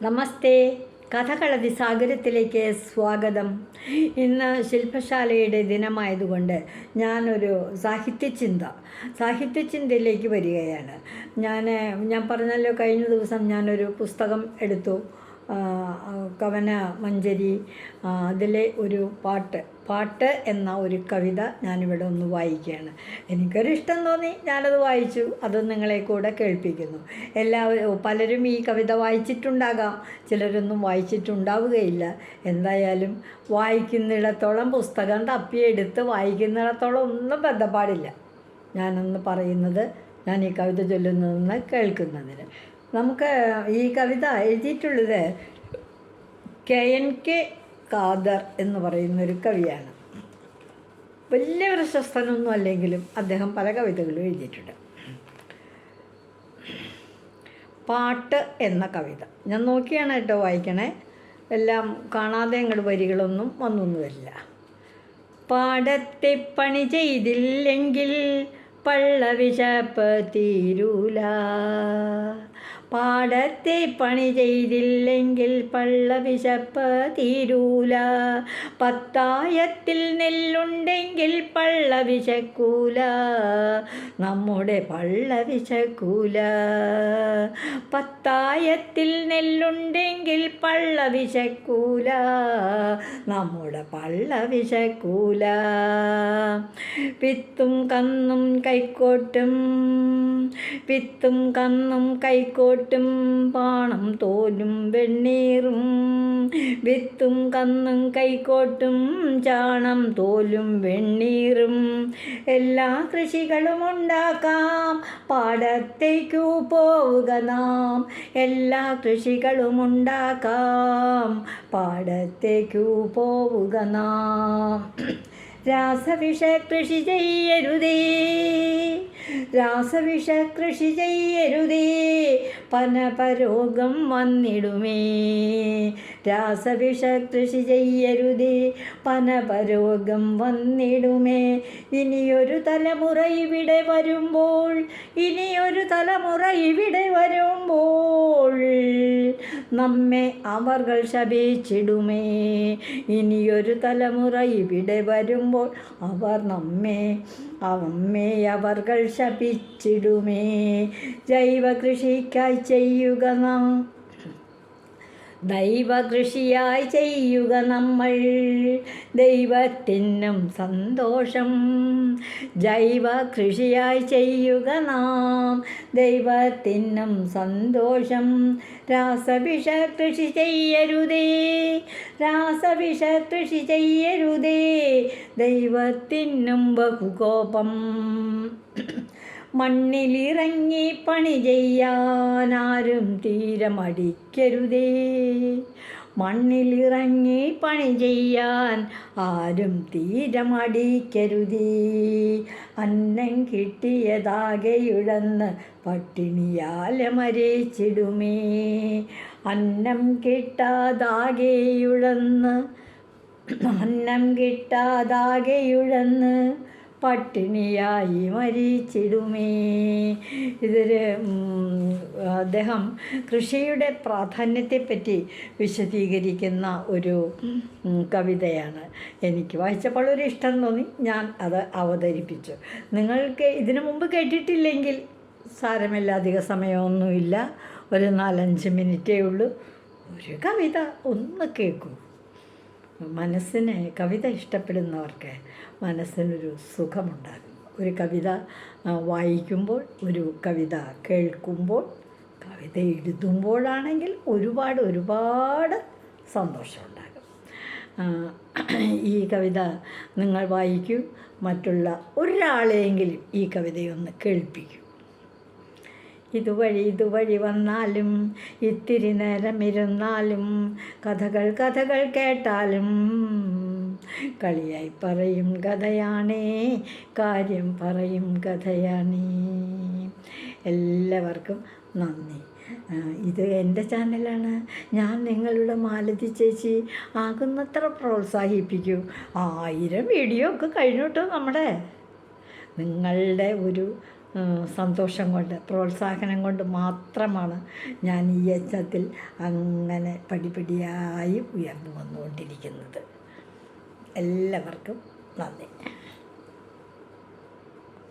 നമസ്തേ. കഥകളതിസാഗരത്തിലേക്ക് സ്വാഗതം. ഇന്ന് ശില്പശാലയുടെ ദിനമായതുകൊണ്ട് ഞാനൊരു സാഹിത്യചിന്തയിലേക്ക് വരികയാണ്. ഞാൻ പറഞ്ഞല്ലോ, കഴിഞ്ഞ ദിവസം ഞാനൊരു പുസ്തകം എടുത്തു, കവന മഞ്ജരി. അതിലെ ഒരു പാട്ട് എന്ന ഒരു കവിത ഞാനിവിടെ ഒന്ന് വായിക്കുകയാണ്. എനിക്കൊരിഷ്ടം തോന്നി, ഞാനത് വായിച്ചു. അത് നിങ്ങളെ കൂടെ കേൾപ്പിക്കുന്നു. പലരും ഈ കവിത വായിച്ചിട്ടുണ്ടാകാം, ചിലരൊന്നും വായിച്ചിട്ടുണ്ടാവുകയില്ല. എന്തായാലും വായിക്കുന്നിടത്തോളം, പുസ്തകം തപ്പിയെടുത്ത് വായിക്കുന്നിടത്തോളം ഒന്നും ബന്ധപ്പാടില്ല ഞാനൊന്ന് പറയുന്നത്, ഞാൻ ഈ കവിത ചൊല്ലുന്നതെന്ന് കേൾക്കുന്നതിന്. നമുക്ക് ഈ കവിത എഴുതിയിട്ടുള്ളത് KNK ഖാദർ എന്ന് പറയുന്നൊരു കവിയാണ്. വലിയ പ്രശസ്തനൊന്നും അല്ലെങ്കിലും അദ്ദേഹം പല കവിതകളും എഴുതിയിട്ടുണ്ട്. പാട്ട് എന്ന കവിത ഞാൻ നോക്കിയാണ് കേട്ടോ വായിക്കണേ. എല്ലാം കാണാതെ അങ്ങോട്ട് വരികളൊന്നും വന്നൊന്നും വരില്ല. പാടത്തെ പണി ചെയ്തില്ലെങ്കിൽ പള്ളവിശപ്പ് തീരൂല. പാടത്തെ പണി ചെയ്തില്ലെങ്കിൽ പള്ളവിശപ്പ് തീരൂല. പത്തായത്തിൽ നെല്ലുണ്ടെങ്കിൽ പള്ളവിശക്കൂല, നമ്മുടെ പള്ളവിശക്കൂല. പത്തായത്തിൽ നെല്ലുണ്ടെങ്കിൽ പള്ളവിശക്കൂല, നമ്മുടെ പള്ളവിശക്കൂല. വിത്തും കന്നും കൈക്കോട്ടും, വിത്തും കന്നും കൈക്കോട്ടും, പാണം തോലും വെണ്ണീറും. വിത്തും കന്നും കൈക്കോട്ടും, ചാണം തോലും വെണ്ണീറും. എല്ലാ കൃഷികളും ഉണ്ടാക്കാം, പാടത്തേക്കു പോവുക നാം. എല്ലാ കൃഷികളും ഉണ്ടാക്കാം, പാടത്തേക്കു പോവുക നാം. രാസവിഷ കൃഷി ചെയ്യരുതേ, രാസവിഷ കൃഷി ചെയ്യരുതേ, പനപരോഗം വന്നിടുമേ. രാസവിഷ കൃഷി ചെയ്യരുതേ, പനപരോഗം വന്നിടുമേ. ഇനിയൊരു തലമുറ ഇവിടെ വരുമ്പോൾ, ഇനിയൊരു തലമുറ ഇവിടെ വരുമ്പോൾ, നമ്മെ അവർകൾ ശപിച്ചിടുമേ. ഇനിയൊരു തലമുറ ഇവിടെ വരുമ്പോൾ അവർ നമ്മെ അവർകൾ ശപിച്ചിടുമേ. ജൈവ കൃഷിക്കായി ചെയ്യുക നാം, ദൈവകൃഷിയായി ചെയ്യുക നമ്മൾ, ദൈവത്തിനും സന്തോഷം. ജൈവ കൃഷിയായി ചെയ്യുക നാം, ദൈവത്തിനും സന്തോഷം. രാസവിഷ കൃഷി ചെയ്യരുതേ, രാസവിഷ കൃഷി ചെയ്യരുതേ, ദൈവത്തിനും ബഹുകോപം. മണ്ണിലിറങ്ങി പണി ചെയ്യാനാരും തീരെ മടിക്കരുതേ, മണ്ണിലിറങ്ങി പണി ചെയ്യാൻ ആരും തീരെ മടിക്കരുതേ. അന്നം കിട്ടിയതാകെയുഴന്ന് പട്ടിണിയാൽ മരിച്ചിടുമേ. അന്നം കിട്ടാതാകെയുഴന്ന്, അന്നം കിട്ടാതാകെയുഴന്ന് പട്ടിണിയായി മരിച്ചിടുമേ. അദ്ദേഹം കൃഷിയുടെ പ്രാധാന്യത്തെപ്പറ്റി വിശദീകരിക്കുന്ന ഒരു കവിതയാണ്. എനിക്ക് വായിച്ചപ്പോൾ ഒരു ഇഷ്ടം തോന്നി, ഞാൻ അത് അവതരിപ്പിച്ചു. നിങ്ങൾക്ക് ഇതിനു മുമ്പ് കേട്ടിട്ടില്ലെങ്കിൽ സാരമില്ല, അധിക സമയമൊന്നുമില്ല, ഒരു 4-5 മിനിറ്റേ ഉള്ളൂ. ഒരു കവിത ഒന്ന് കേൾക്കൂ. മനസ്സിന് കവിത ഇഷ്ടപ്പെടുന്നവർക്ക് മനസ്സിനൊരു സുഖമുണ്ടാകും. ഒരു കവിത വായിക്കുമ്പോൾ, ഒരു കവിത കേൾക്കുമ്പോൾ, കവിത എഴുതുമ്പോഴാണെങ്കിൽ ഒരുപാട് സന്തോഷമുണ്ടാകും. ഈ കവിത നിങ്ങൾ വായിക്കൂ, മറ്റുള്ള ഒരാളെയെങ്കിലും ഈ കവിതയൊന്ന് കേൾപ്പിക്കൂ. ഇതുവഴി വന്നാലും, ഇത്തിരി നേരം ഇരുന്നാലും, കഥകൾ കേട്ടാലും, കളിയായി പറയും കഥയാണേ, കാര്യം പറയും കഥയാണേ. എല്ലാവർക്കും നന്ദി. ഇത് എൻ്റെ ചാനലാണ്. ഞാൻ നിങ്ങളുടെ മാലതി ചേച്ചി. ആകുന്നത്ര പ്രോത്സാഹിപ്പിക്കൂ. 1000 വീഡിയോ ഒക്കെ കഴിഞ്ഞു കേട്ടോ നമ്മുടെ. നിങ്ങളുടെ ഒരു സന്തോഷം കൊണ്ട്, പ്രോത്സാഹനം കൊണ്ട് മാത്രമാണ് ഞാൻ ഈ യജ്ഞത്തിൽ അങ്ങനെ പടിപടിയായി ഉയർന്നു വന്നുകൊണ്ടിരിക്കുന്നത്. എല്ലാവർക്കും നന്ദി.